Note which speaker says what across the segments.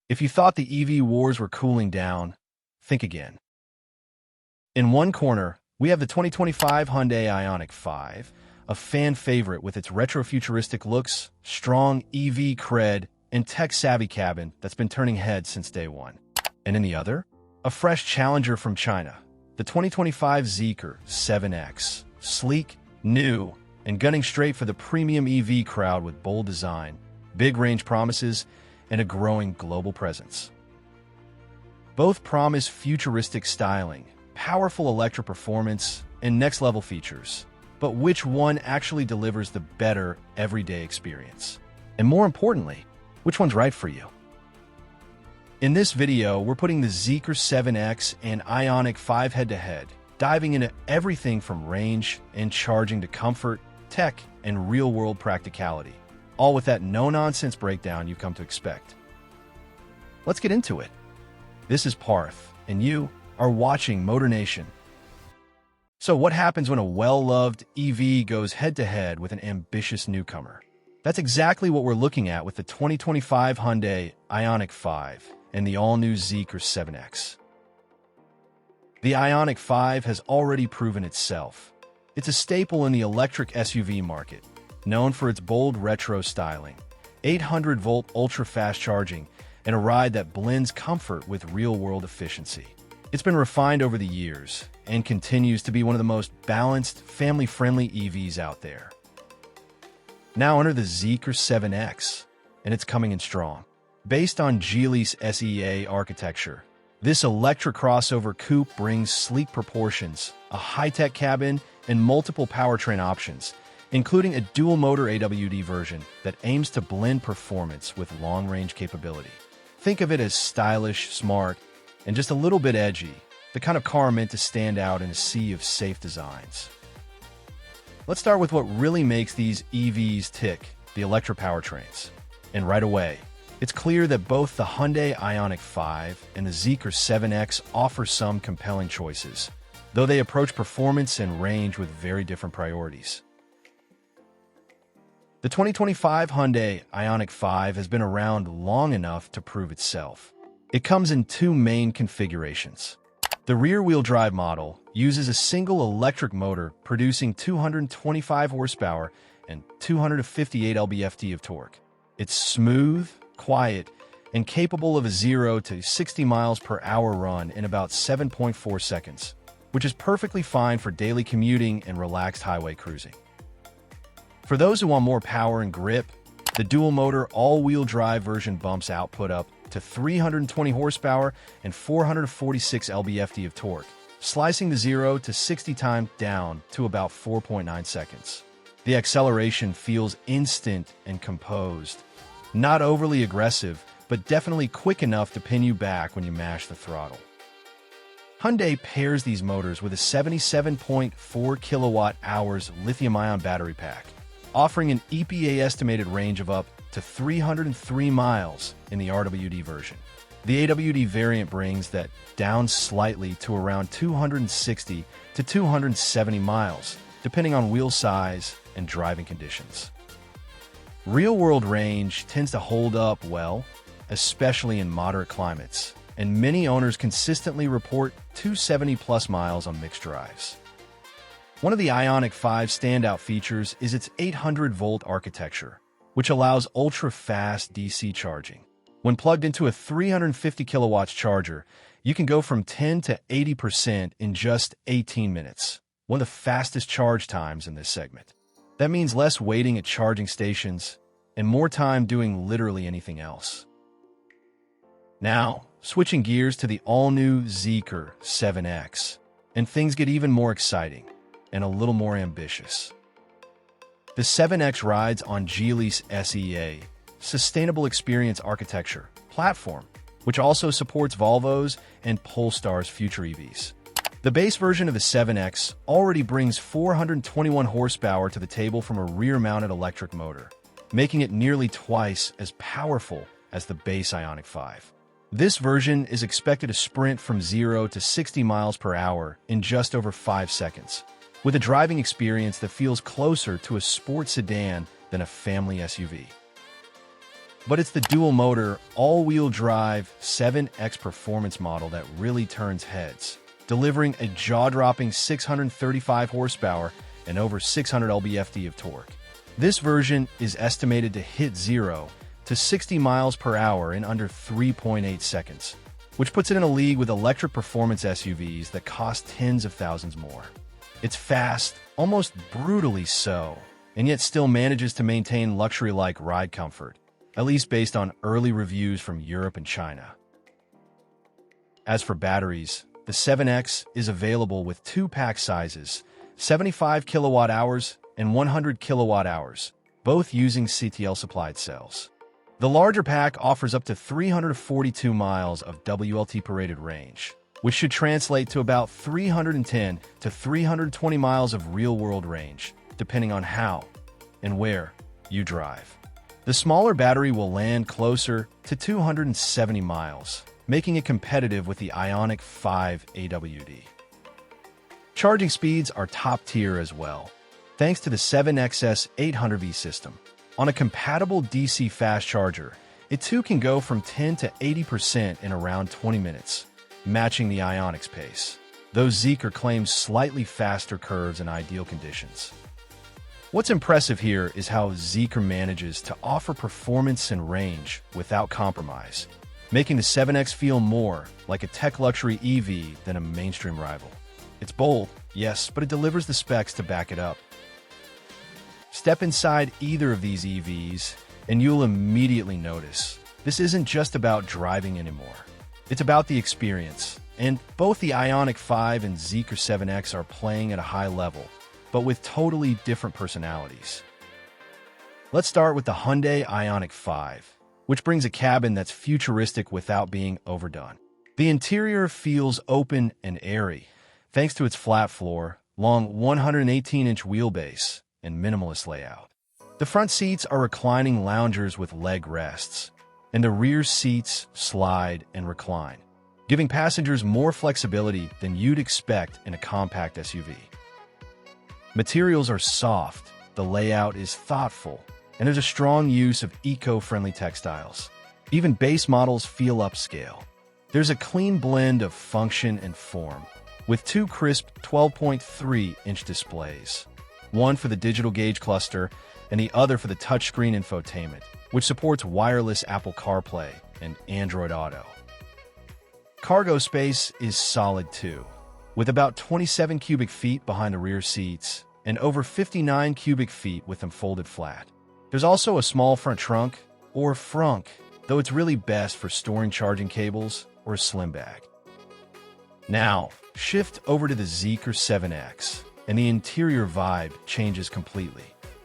Speaker 1: If you thought the EV wars were cooling down, think again. In one corner, we have the 2025 Hyundai Ioniq 5, a fan favorite with its retro-futuristic looks, strong EV cred, and tech-savvy cabin that's been turning heads since day one. And in the other, a fresh challenger from China, the 2025 Zeekr 7X, sleek, new, and gunning straight for the premium EV crowd with bold design, big range promises, and a growing global presence. Both promise futuristic styling, powerful electric performance, and next-level features. But which one actually delivers the better everyday experience? And more importantly, which one's right for you? In this video, we're putting the Zeekr 7X and Ioniq 5 head-to-head, diving into everything from range and charging to comfort, tech, and real-world practicality, all with that no-nonsense breakdown you've come to expect. Let's get into it. This is Parth, and you are watching MotorNation. So what happens when a well-loved EV goes head-to-head with an ambitious newcomer? That's exactly what we're looking at with the 2025 Hyundai Ioniq 5 and the all-new Zeekr 7X. The Ioniq 5 has already proven itself. It's a staple in the electric SUV market, known for its bold retro styling, 800-volt ultra-fast charging, and a ride that blends comfort with real-world efficiency. It's been refined over the years and continues to be one of the most balanced, family-friendly EVs out there. Now enter the Zeekr 7X, and it's coming in strong. Based on Geely's SEA architecture, this electric crossover coupe brings sleek proportions, a high-tech cabin, and multiple powertrain options, including a dual-motor AWD version that aims to blend performance with long-range capability. Think of it as stylish, smart, and just a little bit edgy, the kind of car meant to stand out in a sea of safe designs. Let's start with what really makes these EVs tick, the electric powertrains. And right away, it's clear that both the Hyundai Ioniq 5 and the Zeekr 7X offer some compelling choices, though they approach performance and range with very different priorities. The 2025 Hyundai Ioniq 5 has been around long enough to prove itself. It comes in two main configurations. The rear-wheel drive model uses a single electric motor producing 225 horsepower and 258 lb-ft of torque. It's smooth, quiet, and capable of a 0 to 60 miles per hour run in about 7.4 seconds, which is perfectly fine for daily commuting and relaxed highway cruising. For those who want more power and grip, the dual-motor all-wheel drive version bumps output up to 320 horsepower and 446 lb-ft of torque, slicing the 0 to 60 time down to about 4.9 seconds. The acceleration feels instant and composed, not overly aggressive, but definitely quick enough to pin you back when you mash the throttle. Hyundai pairs these motors with a 77.4 kilowatt-hours lithium-ion battery pack, offering an EPA-estimated range of up to 303 miles in the RWD version. The AWD variant brings that down slightly to around 260 to 270 miles, depending on wheel size and driving conditions. Real-world range tends to hold up well, especially in moderate climates, and many owners consistently report 270-plus miles on mixed drives. One of the Ioniq 5's standout features is its 800-volt architecture, which allows ultra-fast DC charging. When plugged into a 350 kilowatts charger, you can go from 10 to 80% in just 18 minutes, one of the fastest charge times in this segment. That means less waiting at charging stations and more time doing literally anything else. Now, switching gears to the all-new Zeekr 7X, and things get even more exciting and a little more ambitious. The 7X rides on Geely's SEA, Sustainable Experience Architecture, platform, which also supports Volvo's and Polestar's future EVs. The base version of the 7X already brings 421 horsepower to the table from a rear-mounted electric motor, making it nearly twice as powerful as the base Ioniq 5. This version is expected to sprint from 0 to 60 miles per hour in just over 5 seconds, with a driving experience that feels closer to a sports sedan than a family SUV. But it's the dual-motor, all-wheel drive 7X performance model that really turns heads, delivering a jaw-dropping 635 horsepower and over 600 lb-ft of torque. This version is estimated to hit 0 to 60 miles per hour in under 3.8 seconds, which puts it in a league with electric performance SUVs that cost tens of thousands more. It's fast, almost brutally so, and yet still manages to maintain luxury-like ride comfort, at least based on early reviews from Europe and China. As for batteries, the 7X is available with two pack sizes, 75 kilowatt-hours and 100 kilowatt-hours, both using CTL-supplied cells. The larger pack offers up to 342 miles of WLTP rated range, which should translate to about 310 to 320 miles of real-world range, depending on how and where you drive. The smaller battery will land closer to 270 miles, making it competitive with the Ioniq 5 AWD. Charging speeds are top tier as well, thanks to the 7XS 800V system. On a compatible DC fast charger, it too can go from 10 to 80% in around 20 minutes, matching the Ioniq's pace, though Zeekr claims slightly faster curves in ideal conditions. What's impressive here is how Zeekr manages to offer performance and range without compromise, making the 7X feel more like a tech luxury EV than a mainstream rival. It's bold, yes, but it delivers the specs to back it up. Step inside either of these EVs, and you'll immediately notice this isn't just about driving anymore. It's about the experience, and both the Ioniq 5 and Zeekr 7X are playing at a high level, but with totally different personalities. Let's start with the Hyundai Ioniq 5, which brings a cabin that's futuristic without being overdone. The interior feels open and airy, thanks to its flat floor, long 118-inch wheelbase, and minimalist layout. The front seats are reclining loungers with leg rests, and the rear seats slide and recline, giving passengers more flexibility than you'd expect in a compact SUV. Materials are soft, the layout is thoughtful, and there's a strong use of eco-friendly textiles. Even base models feel upscale. There's a clean blend of function and form, with two crisp 12.3-inch displays, one for the digital gauge cluster and the other for the touchscreen infotainment, which supports wireless Apple CarPlay and Android Auto. Cargo space is solid too, with about 27 cubic feet behind the rear seats and over 59 cubic feet with them folded flat. There's also a small front trunk, or frunk, though it's really best for storing charging cables or a slim bag. Now, shift over to the Zeekr 7X, and the interior vibe changes completely.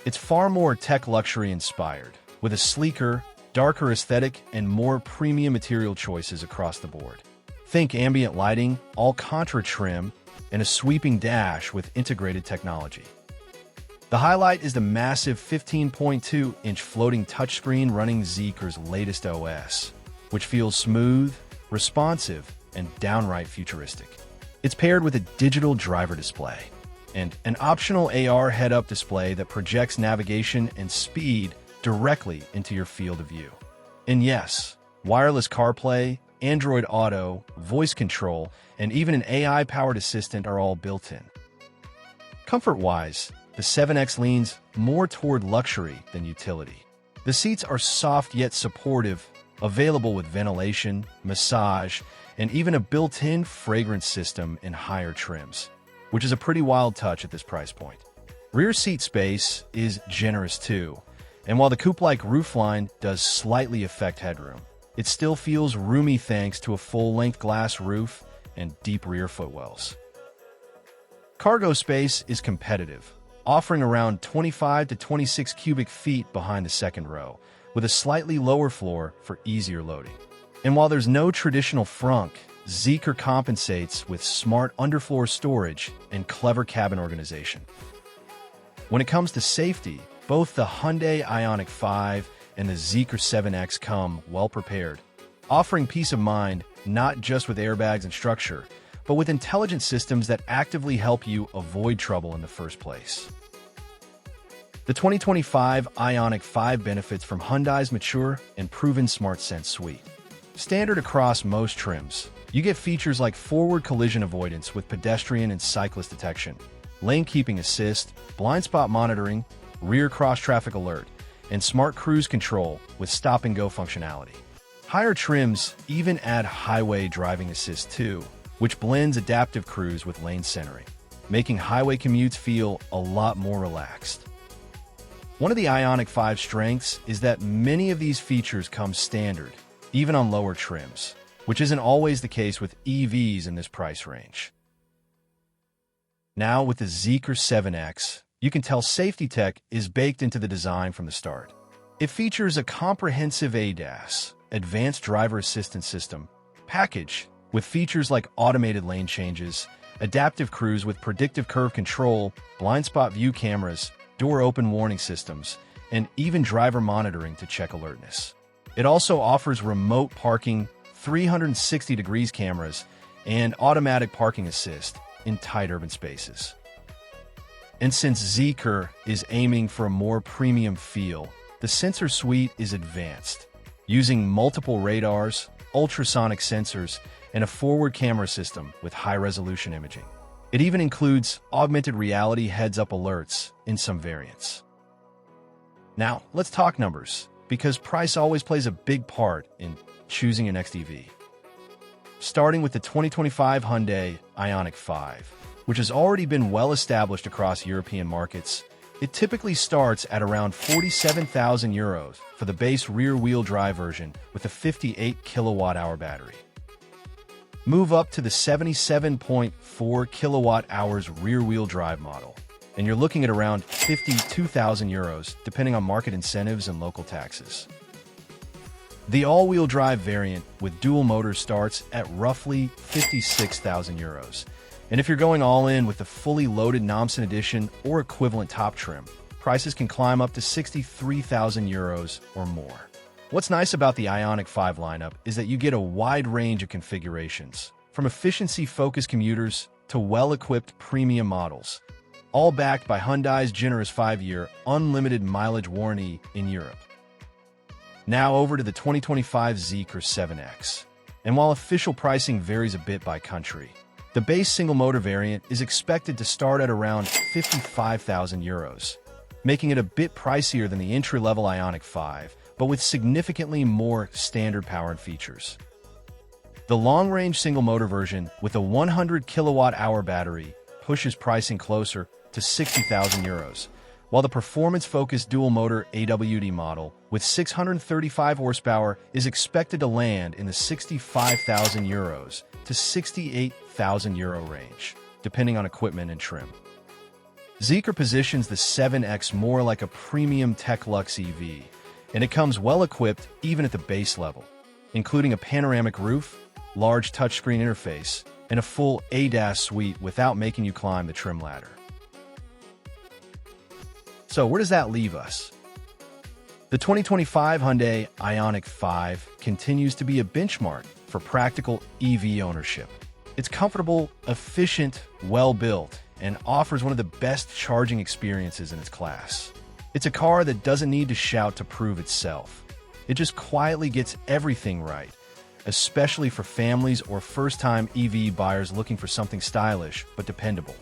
Speaker 1: It's far more tech luxury inspired, with a sleeker, darker aesthetic and more premium material choices across the board. Think ambient lighting, all-contra trim, and a sweeping dash with integrated technology. The highlight is the massive 15.2-inch floating touchscreen running Zeekr's latest OS, which feels smooth, responsive, and downright futuristic. It's paired with a digital driver display and an optional AR head-up display that projects navigation and speed directly into your field of view. And yes, wireless CarPlay, Android Auto, voice control, and even an AI-powered assistant are all built in. Comfort-wise, the 7X leans more toward luxury than utility. The seats are soft yet supportive, available with ventilation, massage, and even a built-in fragrance system in higher trims, which is a pretty wild touch at this price point. Rear seat space is generous too, and while the coupe-like roofline does slightly affect headroom, it still feels roomy thanks to a full-length glass roof and deep rear footwells. Cargo space is competitive, offering around 25 to 26 cubic feet behind the second row, with a slightly lower floor for easier loading. And while there's no traditional frunk, Zeekr compensates with smart underfloor storage and clever cabin organization. When it comes to safety, both the Hyundai Ioniq 5 and the Zeekr 7X come well prepared, offering peace of mind not just with airbags and structure, but with intelligent systems that actively help you avoid trouble in the first place. The 2025 Ioniq 5 benefits from Hyundai's mature and proven SmartSense suite. Standard across most trims, you get features like forward collision avoidance with pedestrian and cyclist detection, lane keeping assist, blind spot monitoring, rear cross-traffic alert, and smart cruise control with stop-and-go functionality. Higher trims even add highway driving assist too, which blends adaptive cruise with lane centering, making highway commutes feel a lot more relaxed. One of the Ioniq 5's strengths is that many of these features come standard, even on lower trims, which isn't always the case with EVs in this price range. Now with the Zeekr 7X, you can tell safety tech is baked into the design from the start. It features a comprehensive ADAS, advanced driver assistance system, package with features like automated lane changes, adaptive cruise with predictive curve control, blind spot view cameras, door open warning systems, and even driver monitoring to check alertness. It also offers remote parking, 360 degrees cameras, and automatic parking assist in tight urban spaces. And since Zeekr is aiming for a more premium feel, the sensor suite is advanced, using multiple radars, ultrasonic sensors, and a forward camera system with high-resolution imaging. It even includes augmented reality heads-up alerts in some variants. Now, let's talk numbers, because price always plays a big part in choosing your next EV. Starting with the 2025 Hyundai Ioniq 5, which has already been well established across European markets, it typically starts at around €47,000 for the base rear-wheel drive version with a 58 kilowatt-hour battery. Move up to the 77.4 kilowatt-hours rear-wheel drive model, and you're looking at around €52,000 depending on market incentives and local taxes. The all-wheel drive variant with dual motors starts at roughly €56,000. And if you're going all in with the fully loaded Namsen Edition or equivalent top trim, prices can climb up to €63,000 or more. What's nice about the Ioniq 5 lineup is that you get a wide range of configurations, from efficiency-focused commuters to well-equipped premium models, all backed by Hyundai's generous 5-year unlimited mileage warranty in Europe. Now over to the 2025 Zeekr 7X. And while official pricing varies a bit by country, the base single-motor variant is expected to start at around €55,000, making it a bit pricier than the entry-level Ioniq 5, but with significantly more standard power and features. The long-range single-motor version with a 100 kilowatt-hour battery pushes pricing closer to €60,000, while the performance-focused dual-motor AWD model with 635 horsepower is expected to land in the €65,000 to €68,000 range, depending on equipment and trim. Zeekr positions the 7X more like a premium tech luxe EV, and it comes well-equipped even at the base level, including a panoramic roof, large touchscreen interface, and a full ADAS suite without making you climb the trim ladder. So where does that leave us? The 2025 Hyundai Ioniq 5 continues to be a benchmark for practical EV ownership. It's comfortable, efficient, well-built, and offers one of the best charging experiences in its class. It's a car that doesn't need to shout to prove itself. It just quietly gets everything right, especially for families or first-time EV buyers looking for something stylish but dependable.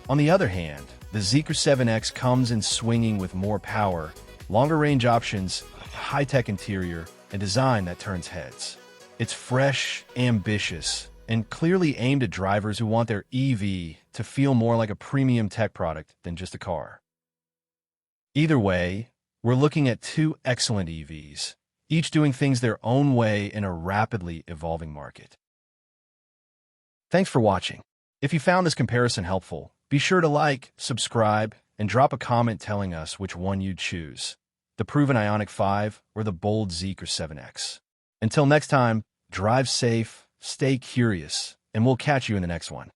Speaker 1: On the other hand, the Zeekr 7X comes in swinging with more power, longer range options, high-tech interior, and design that turns heads. It's fresh, ambitious, and clearly aimed at drivers who want their EV to feel more like a premium tech product than just a car. Either way, we're looking at two excellent EVs, each doing things their own way in a rapidly evolving market. Thanks for watching. If you found this comparison helpful, be sure to like, subscribe, and drop a comment telling us which one you'd choose, the proven Ioniq 5 or the bold Zeekr 7X. Until next time, drive safe, stay curious, and we'll catch you in the next one.